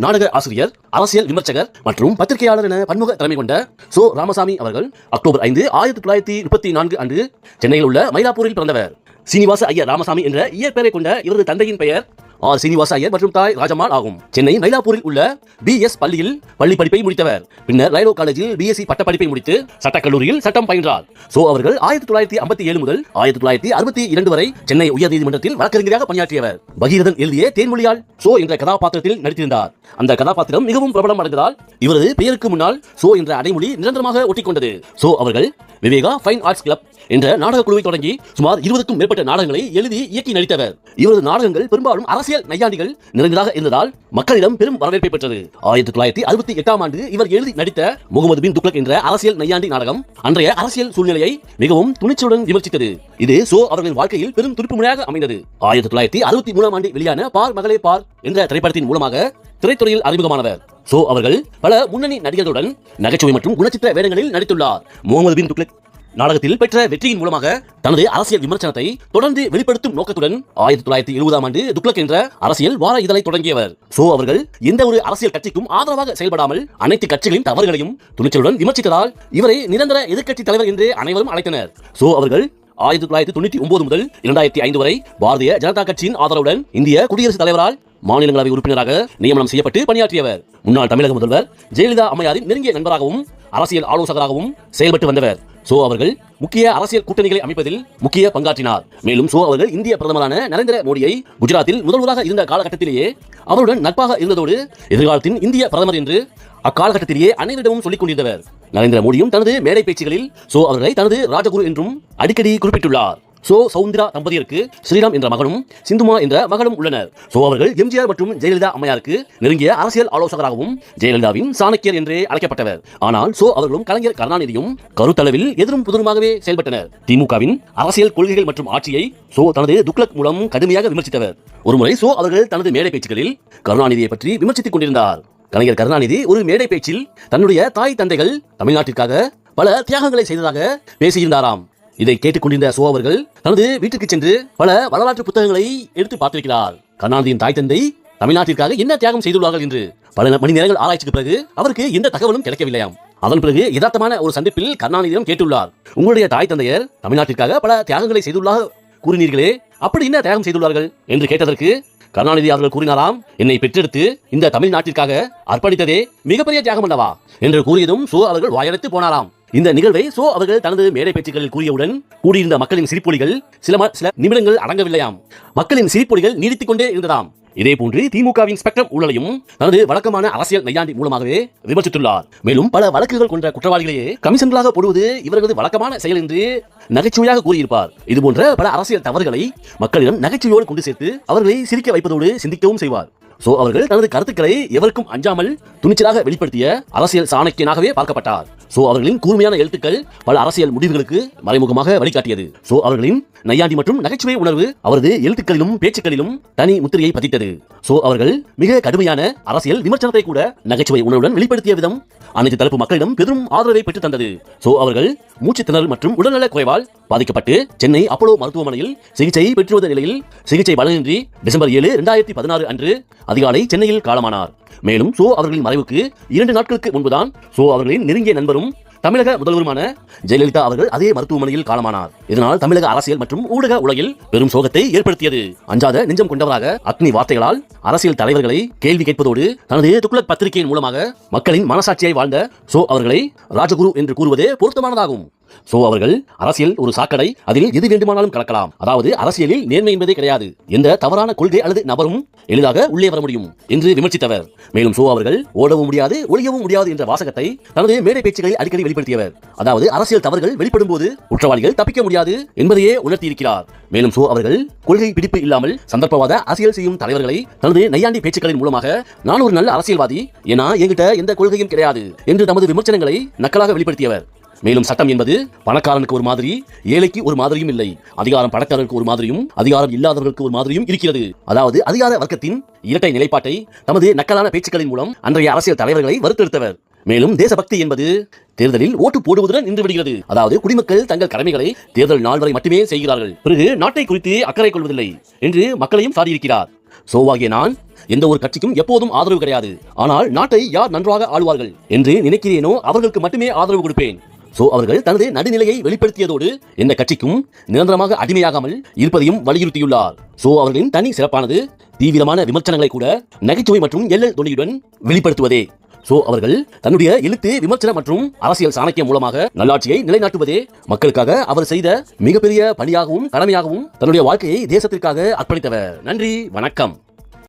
நாடக ஆசிரியர், அரசியல் விமர்சகர் மற்றும் பத்திரிகையாளர் என பன்முக திறமை கொண்ட சோ ராமசாமி அவர்கள் அக்டோபர் 5, 1934 அன்று சென்னையில் உள்ள மயிலாப்பூரில் பிறந்தவர். சீனிவாச ஐயர் ராமசாமி என்ற இயற்பெயரை கொண்ட இவரது தந்தையின் பெயர் ஆர் சீனிவாச ஐயர் மற்றும் தாய் ராஜம்மாள் ஆகும். சென்னை மயிலாப்பூரில் உள்ள BS பள்ளியில் பள்ளி படிப்பை முடித்தவர். பின்னர் லைலோ காலேஜில் BSc பட்டப்படிப்பை முடித்து சட்டக்கல்லூரியில் சட்டம் பயின்றார். சோ அவர்கள் 1957 முதல் 1962 வரை சென்னை உயர்நீதிமன்றத்தில் வழக்கறிஞராக பணியாற்றியவர். பகீரதன் எழுதிய தேன்மொழியால் சோ என்ற கதாபாத்திரத்தில் நடித்திருந்தார். அந்த கதாபாத்திரம் மிகவும் பிரபலம் அடைந்ததால் இவரது பெயருக்கு முன்னால் சோ என்ற அடைமொழி நிரந்தரமாக ஒட்டிக்கொண்டது. சோ அவர்கள் விவேகா ஃபைன் ஆர்ட்ஸ் கிளப் என்ற நாடக குழுவை தொடங்கி சுமார் 20க்கும் மேற்பட்ட நாடகங்களை எழுதி இயக்கி நடித்தவர். இவரது நாடகங்கள் பெரும்பாலும் அரசியல் நையாண்டிகள் நிறைந்ததாக இருந்ததால் மக்களிடம் பெரும் வரவேற்பை பெற்றது. 1968 ஆண்டு இவர் எழுதி நடித்த முகமது பின் துக்ளக் என்ற அரசியல் நையாண்டி நாடகம் அன்றைய அரசியல் சூழ்நிலையை மிகவும் துணிச்சலுடன் விமர்சித்தது. இது சோ அவர்களின் வாழ்க்கையில் பெரும் துடிப்பு முனையாக அமைந்தது. 1963 ஆண்டு வெளியான பார் மகளே பார் என்ற திரைப்படத்தின் மூலமாக திரைத்துறையில் அறிமுகமானவர். சோ அவர்கள் பல முன்னணி நடிகர்களுடன் நகைச்சுவை மற்றும் குணச்சித்திர வேடங்களில் நடித்துள்ளார். முகமது பின் துக்ளக் நாடகத்தில் பெற்ற வெற்றியின் மூலமாக தனது அரசியல் விமர்சனத்தை தொடர்ந்து வெளிப்படுத்தும் நோக்கத்துடன் 1970 ஆண்டு துக்ளக் என்ற அரசியல் வார இதழை தொடங்கியவர். சோ அவர்கள் எந்த ஒரு அரசியல் கட்சிக்கும் ஆதரவாக செயல்படாமல் அனைத்து கட்சிகளின் தவறுகளையும் துணிச்சலுடன் விமர்சித்ததால் இவரை நிரந்தர எதிர்க்கட்சி தலைவர் என்று அனைவரும் அழைத்தனர். சோ அவர்கள் 1999 முதல் 2005 வரை பாரதிய ஜனதா கட்சியின் ஆதரவுடன் இந்திய குடியரசுத் தலைவரால் மாநிலங்களவை உறுப்பினராக நியமனம் செய்யப்பட்டு பணியாற்றியவர். முன்னாள் தமிழக முதல்வர் ஜெயலலிதா அம்மையாரின் நெருங்கிய நண்பராகவும் அரசியல் ஆலோசகராகவும் செயல்பட்டு வந்தவர். சோ அவர்கள் முக்கிய அரசியல் கூட்டணிகளை அமைப்பதில் முக்கிய பங்காற்றினார். மேலும் சோ அவர்கள் இந்திய பிரதமரான நரேந்திர மோடியை குஜராத்தில் முதல்வராக இருந்த காலகட்டத்திலேயே அவருடன் நட்பாக இருந்ததோடு எதிர்காலத்தின் இந்திய பிரதமர் என்று அக்காலகட்டத்திலேயே அனைவரிடமும் சொல்லிக் கொண்டிருந்தவர். நரேந்திர மோடியும் தனது மேடை பேச்சுகளில் சோ அவர்களை தனது ராஜகுரு என்றும் அடிக்கடி குறிப்பிட்டுள்ளார். சோ சவுந்திரா தம்பதியருக்கு ஸ்ரீராம் என்ற மகனும் சிந்துமா என்ற மகளும் உள்ளனர். சோ அவர்கள் எம்ஜிஆர் மற்றும் ஜெயலலிதா அம்மையாருக்கு நெருங்கிய அரசியல் ஆலோசகராகவும் ஜெயலலிதாவின் சாணக்கியர் என்றே அழைக்கப்பட்டவர். ஆனால் சோ அவர்களும் கலைஞர் கருணாநிதியும் கருத்தளவில் எதிரும் புதிருமாகவே செயல்பட்டனர். திமுகவின் அரசியல் கொள்கைகள் மற்றும் ஆட்சியை சோ தனது துக்ளக் மூலம் கடுமையாக விமர்சித்தவர். ஒருமுறை சோ அவர்கள் தனது மேடை பேச்சுகளில் கருணாநிதியை பற்றி விமர்சித்துக் கொண்டிருந்தார். கலைஞர் கருணாநிதி ஒரு மேடை பேச்சில் தன்னுடைய தாய் தந்தைகள் தமிழ்நாட்டிற்காக பல தியாகங்களை செய்ததாக பேசியிருந்தாராம். இதை கேட்டுக்கொண்டிருந்த சோ அவர்கள் தனது வீட்டுக்கு சென்று பல வரலாற்று புத்தகங்களை எடுத்து பார்த்திருக்கிறார். கருணாநிதியின் தாய் தந்தை தமிழ்நாட்டிற்காக என்ன தியாகம் செய்துள்ளார்கள் என்று பல மணி நேரங்கள் ஆராய்ச்சிக்கு பிறகு அவருக்கு எந்த தகவலும் கிடைக்கவில்லையாம். அதன் பிறகு யதார்த்தமான ஒரு சந்திப்பில் கருணாநிதியிடம் கேட்டுள்ளார், உங்களுடைய தாய் தந்தையர் தமிழ்நாட்டிற்காக பல தியாகங்களை செய்துள்ளாக கூறினீர்களே, அப்படி என்ன தியாகம் செய்துள்ளார்கள் என்று கேட்டதற்கு கருணாநிதி அவர்கள் கூறினாராம், என்னை பெற்றெடுத்து இந்த தமிழ்நாட்டிற்காக அர்ப்பணித்ததே மிகப்பெரிய தியாகம் அல்லவா என்று கூறியதும் சோ அவர்கள் வாயடைத்து போனாராம். இந்த நிகழ்வை சோ அவர்கள் தனது மேடை பேச்சுகளில் கூறியவுடன் கூடியிருந்த மக்களின் சிரிப்பொலிகள் சில நிமிடங்கள் அடங்கவில்லையாம். மக்களின் சிரிப்பொலிகள் நீடித்துக் கொண்டே இருந்ததாம். இதேபோன்று திமுகவின் ஸ்பெக்ட்ரம் ஊழலையும் தனது வழக்கமான அரசியல் நையாண்டி மூலமாகவே விமர்சித்துள்ளார். மேலும் பல வழக்குகள் கொண்ட குற்றவாளிகளையே கமிஷன்களாக போடுவது இவர்களது வழக்கமான செயல் என்று நகைச்சுவையாக கூறியிருப்பார். இதுபோன்ற பல அரசியல் தவறுகளை மக்களிடம் நகைச்சுவையோடு கொண்டு சேர்த்து அவர்களை சிரிக்க வைப்பதோடு சிந்திக்கவும் செய்வார். சோ அவர்கள் தனது கருத்துக்களை எவருக்கும் அஞ்சாமல் துணிச்சலாக வெளிப்படுத்திய அரசியல் சாணக்கியனாகவே பார்க்கப்பட்டார். சோ அவர்களின் கூர்மையான எழுத்துக்கள் பல அரசியல் முடிவுகளுக்கு மறைமுகமாக வழிகாட்டியது. சோ அவர்களின் நையாண்டி மற்றும் நகைச்சுவை உணர்வு அவரது எழுத்துக்களிலும் பேச்சுக்களிலும் தனி முத்திரையை பதித்தது. சோ அவர்கள் மிக கடுமையான அரசியல் விமர்சனத்தை கூட நகைச்சுவை உணர்வுடன் வெளிப்படுத்திய விதம் அனைத்து தரப்பு மக்களிடம் பெரும் ஆதரவை பெற்றுத் தந்தது. சோ அவர்கள் மூச்சு திணறல் மற்றும் உடல்நல குறைவால் பாதிக்கப்பட்டு சென்னை அப்போலோ மருத்துவமனையில் சிகிச்சை பெற்று வந்த நிலையில் சிகிச்சை பலனின்றி டிசம்பர் 7, 2016 அன்று அதிகாலை சென்னையில் காலமானார். மேலும் சோ அவர்களின் மறைவுக்கு 2 நாட்களுக்கு முன்புதான் சோ அவர்களின் நெருங்கிய நண்பரும் தமிழக முதல்வருமான ஜெயலலிதா அவர்கள் அதே மருத்துவமனையில் காலமானார். இதனால் தமிழக அரசியல் மற்றும் ஊடக உலகில் பெரும் சோகத்தை ஏற்படுத்தியது. அஞ்சாத நெஞ்சம் கொண்டவராக அக்னி வார்த்தைகளால் அரசியல் தலைவர்களை கேள்வி கேட்பதோடு தனது துக்ளக் பத்திரிகையின் மூலமாக மக்களின் மனசாட்சியை வாழ்ந்த சோ அவர்களை ராஜகுரு என்று கூறுவதே பொருத்தமானதாகும். சோ அவர்கள் அரசியல் ஒரு சாக்கடை, அதில் எது வேண்டுமானாலும் கலக்கலாம். அதாவது அரசியலில் நேர்மை என்பதே கிடையாது, எந்த தவறான கொள்கை அல்லது நபரும் எளிதாக உள்ளே வர முடியும் என்று விமர்சித்தவர். மேலும் சோ அவர்கள் ஓடவும் முடியாது ஒளியவும் முடியாது என்ற வாசகத்தை தனது மேடை பேச்சுகளில் அடிக்கடி வெளிப்படுத்தியவர். அதாவது அரசியல் தவறுகள் வெளிப்படும் போது குற்றவாளிகள் தப்பிக்க முடியாது என்பதையே உணர்த்தியிருக்கிறார். மேலும் சோ அவர்கள் கொள்கை பிடிப்பு இல்லாமல் சந்தர்ப்பவாத அரசியல் செய்யும் தலைவர்களை தனது நையாண்டி பேச்சுக்களின் மூலமாக நான் ஒரு நல்ல அரசியல்வாதி, ஏன்னா என்கிட்ட எந்த கொள்கையும் கிடையாது என்று தமது விமர்சனங்களை நக்கலாக வெளிப்படுத்தியவர். மேலும் சட்டம் என்பது பணக்காரனுக்கு ஒரு மாதிரி, ஏழைக்கு ஒரு மாதிரியும் இல்லை. அதிகாரம் பணக்காரருக்கு ஒரு மாதிரியும் அதிகாரம் இல்லாதவர்களுக்கு ஒரு மாதிரியும் இருக்கிறது. அதாவது அதிகார வர்க்கத்தின் இரட்டை நிலைப்பாட்டை தமது நக்கலான பேச்சுக்களின் மூலம் அன்றைய அரசியல் தலைவர்களை வறுத்தெடுத்தவர். மேலும் தேசபக்தி என்பது தேர்தலில் ஓட்டு போடுவதுடன் நின்று விடுகிறது. அதாவது குடிமக்கள் தங்கள் கடமைகளை தேர்தல் நாள் வரை மட்டுமே செய்கிறார்கள், பிறகு நாட்டை குறித்து அக்கறை கொள்வதில்லை என்று மக்களையும் சாதியிருக்கிறார். சோவாகிய நான் எந்த ஒரு கட்சிக்கும் எப்போதும் ஆதரவு கிடையாது. ஆனால் நாட்டை யார் நன்றாக ஆளுவார்கள் என்று நினைக்கிறேனோ அவர்களுக்கு மட்டுமே ஆதரவு கொடுப்பேன். சோ அவர்கள் தனது நடுநிலையை வெளிப்படுத்தியதோடு எந்த கட்சிக்கும் நிரந்தரமாக அடிமையாகாமல் இருப்பதையும் வலியுறுத்தியுள்ளார். சோ அவர்களின் தனி சிறப்பானது தீவிரமான விமர்சனங்களை கூட நகைச்சுவை மற்றும் எள்ளல் தொனியுடன் வெளிப்படுத்துவதே. சோ அவர்கள் தன்னுடைய எழுத்து, விமர்சனம் மற்றும் அரசியல் சாணக்கியம் மூலமாக நல்லாட்சியை நிலைநாட்டுவதே மக்களுக்காக அவர் செய்த மிகப்பெரிய பணியாகவும் கடமையாகவும் தன்னுடைய வாழ்க்கையை தேசத்திற்காக அர்ப்பணித்தவர். நன்றி, வணக்கம்.